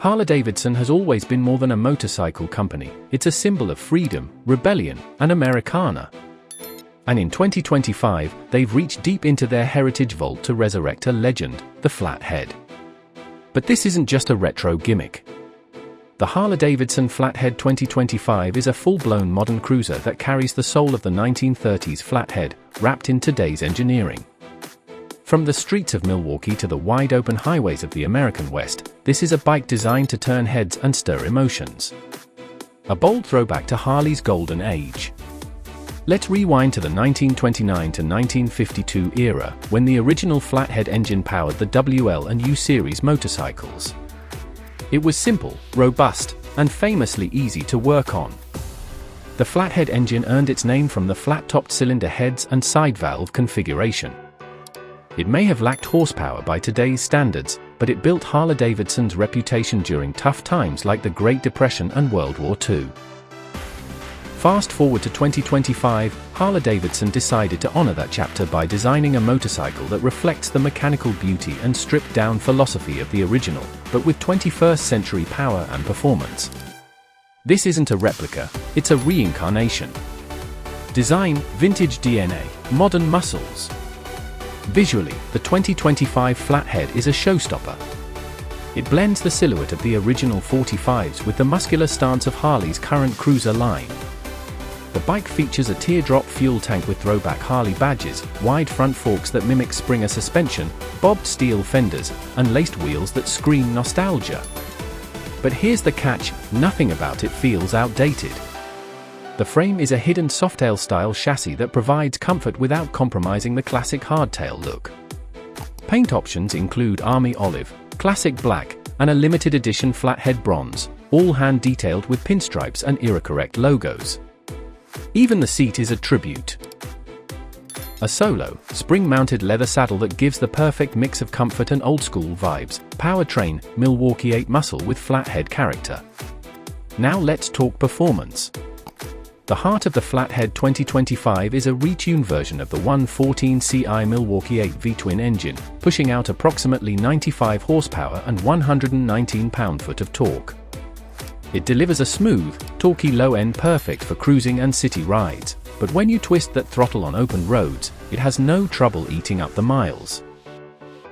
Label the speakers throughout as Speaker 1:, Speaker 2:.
Speaker 1: Harley-Davidson has always been more than a motorcycle company. It's a symbol of freedom, rebellion, and Americana. And in 2025, they've reached deep into their heritage vault to resurrect a legend, the Flathead. But this isn't just a retro gimmick. The Harley-Davidson Flathead 2025 is a full-blown modern cruiser that carries the soul of the 1930s Flathead, wrapped in today's engineering. From the streets of Milwaukee to the wide-open highways of the American West, this is a bike designed to turn heads and stir emotions. A bold throwback to Harley's golden age. Let's rewind to the 1929 to 1952 era, when the original Flathead engine powered the WL and U series motorcycles. It was simple, robust, and famously easy to work on. The Flathead engine earned its name from the flat-topped cylinder heads and side valve configuration. It may have lacked horsepower by today's standards, but it built Harley-Davidson's reputation during tough times like the Great Depression and World War II. Fast forward to 2025, Harley-Davidson decided to honor that chapter by designing a motorcycle that reflects the mechanical beauty and stripped-down philosophy of the original, but with 21st century power and performance. This isn't a replica, it's a reincarnation. Design, vintage DNA, modern muscles. Visually, the 2025 Flathead is a showstopper. It blends the silhouette of the original 45s with the muscular stance of Harley's current cruiser line. The bike features a teardrop fuel tank with throwback Harley badges, wide front forks that mimic Springer suspension, bobbed steel fenders, and laced wheels that scream nostalgia. But here's the catch, nothing about it feels outdated. The frame is a hidden Softail-style chassis that provides comfort without compromising the classic hardtail look. Paint options include Army Olive, Classic Black, and a limited edition Flathead Bronze, all hand-detailed with pinstripes and era-correct logos. Even the seat is a tribute. A solo, spring-mounted leather saddle that gives the perfect mix of comfort and old-school vibes. Powertrain, Milwaukee-Eight muscle with Flathead character. Now let's talk performance. The heart of the Flathead 2025 is a retuned version of the 114 CI Milwaukee-Eight V-twin engine, pushing out approximately 95 horsepower and 119 pound-foot of torque. It delivers a smooth, torquey low end perfect for cruising and city rides, but when you twist that throttle on open roads, it has no trouble eating up the miles.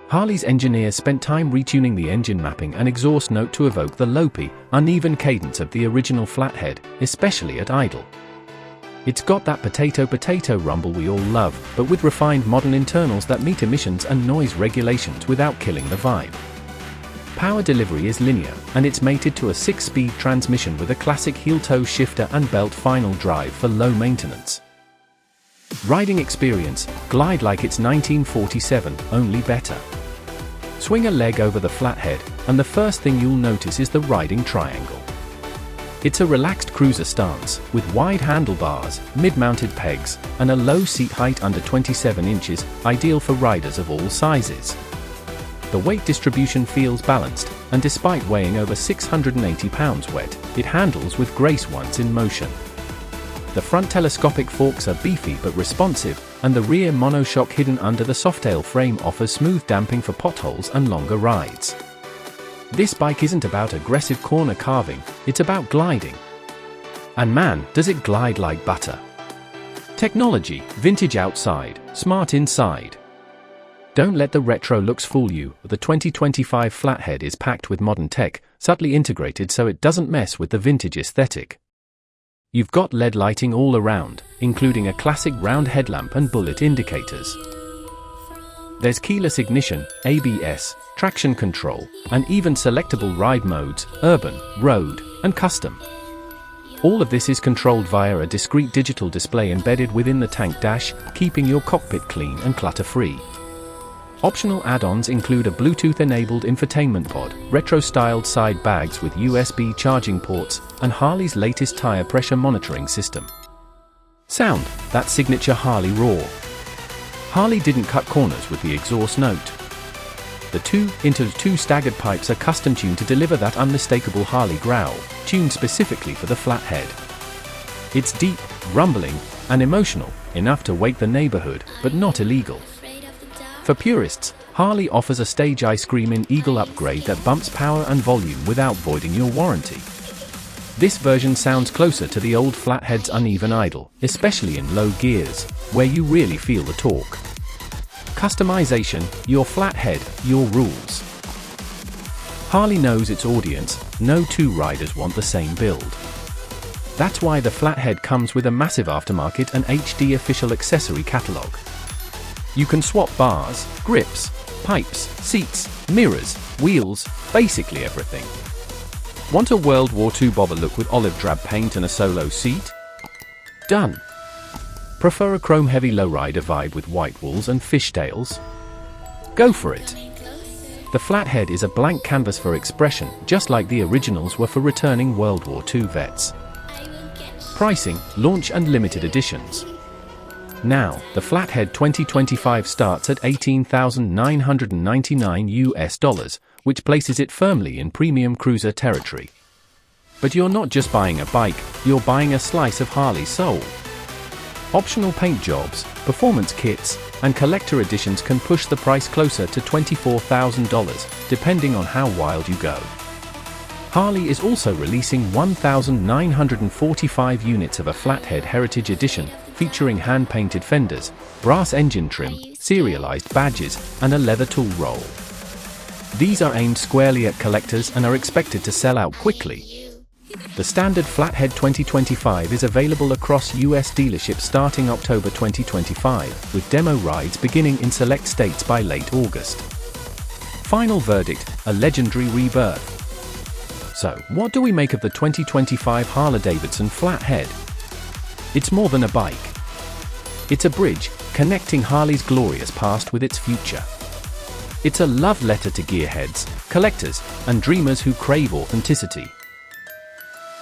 Speaker 1: Harley's engineers spent time retuning the engine mapping and exhaust note to evoke the lopey, uneven cadence of the original Flathead, especially at idle. It's got that potato-potato rumble we all love, but with refined modern internals that meet emissions and noise regulations without killing the vibe. Power delivery is linear, and it's mated to a 6-speed transmission with a classic heel-toe shifter and belt final drive for low maintenance. Riding experience, glide like it's 1947, only better. Swing a leg over the Flathead, and the first thing you'll notice is the riding triangle. It's a relaxed cruiser stance, with wide handlebars, mid-mounted pegs, and a low seat height under 27 inches, ideal for riders of all sizes. The weight distribution feels balanced, and despite weighing over 680 pounds wet, it handles with grace once in motion. The front telescopic forks are beefy but responsive, and the rear monoshock hidden under the Softail frame offers smooth damping for potholes and longer rides. This bike isn't about aggressive corner carving, it's about gliding. And man, does it glide like butter. Technology, vintage outside, smart inside. Don't let the retro looks fool you. The 2025 Flathead is packed with modern tech, subtly integrated so it doesn't mess with the vintage aesthetic. You've got LED lighting all around, including a classic round headlamp and bullet indicators. There's keyless ignition, ABS, traction control, and even selectable ride modes, urban, road, and custom. All of this is controlled via a discrete digital display embedded within the tank dash, keeping your cockpit clean and clutter-free. Optional add-ons include a Bluetooth-enabled infotainment pod, retro-styled side bags with USB charging ports, and Harley's latest tire pressure monitoring system. Sound, that signature Harley roar. Harley didn't cut corners with the exhaust note. The 2x2 staggered pipes are custom-tuned to deliver that unmistakable Harley growl, tuned specifically for the Flathead. It's deep, rumbling, and emotional, enough to wake the neighborhood, but not illegal. For purists, Harley offers a stage ice cream in Eagle upgrade that bumps power and volume without voiding your warranty. This version sounds closer to the old Flathead's uneven idle, especially in low gears, where you really feel the torque. Customization, your Flathead, your rules. Harley knows its audience, no two riders want the same build. That's why the Flathead comes with a massive aftermarket and HD official accessory catalog. You can swap bars, grips, pipes, seats, mirrors, wheels, basically everything. Want a World War II bobber look with olive drab paint and a solo seat? Done. Prefer a chrome-heavy lowrider vibe with white walls and fishtails? Go for it. The Flathead is a blank canvas for expression, just like the originals were for returning World War II vets. Pricing, launch and limited editions. Now, the Flathead 2025 starts at $18,999, which places it firmly in premium cruiser territory. But you're not just buying a bike, you're buying a slice of Harley's soul. Optional paint jobs, performance kits, and collector editions can push the price closer to $24,000, depending on how wild you go. Harley is also releasing 1,945 units of a Flathead Heritage Edition, featuring hand-painted fenders, brass engine trim, serialized badges, and a leather tool roll. These are aimed squarely at collectors and are expected to sell out quickly. The standard Flathead 2025 is available across US dealerships starting October 2025, with demo rides beginning in select states by late August. Final verdict, a legendary rebirth. So, what do we make of the 2025 Harley-Davidson Flathead? It's more than a bike. It's a bridge, connecting Harley's glorious past with its future. It's a love letter to gearheads, collectors, and dreamers who crave authenticity.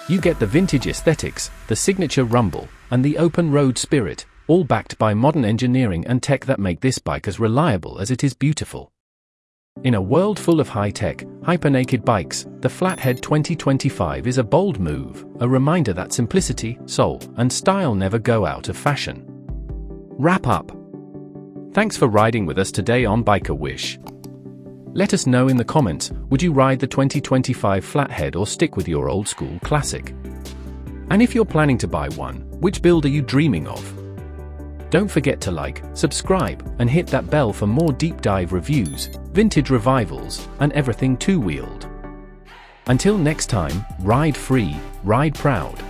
Speaker 1: You get the vintage aesthetics, the signature rumble, and the open road spirit, all backed by modern engineering and tech that make this bike as reliable as it is beautiful. In a world full of high-tech, hyper-naked bikes, the Flathead 2025 is a bold move, a reminder that simplicity, soul, and style never go out of fashion. Wrap up. Thanks for riding with us today on Biker Wish. Let us know in the comments, would you ride the 2025 Flathead or stick with your old-school classic? And if you're planning to buy one, which build are you dreaming of? Don't forget to like, subscribe, and hit that bell for more deep dive reviews, vintage revivals, and everything two-wheeled. Until next time, ride free, ride proud.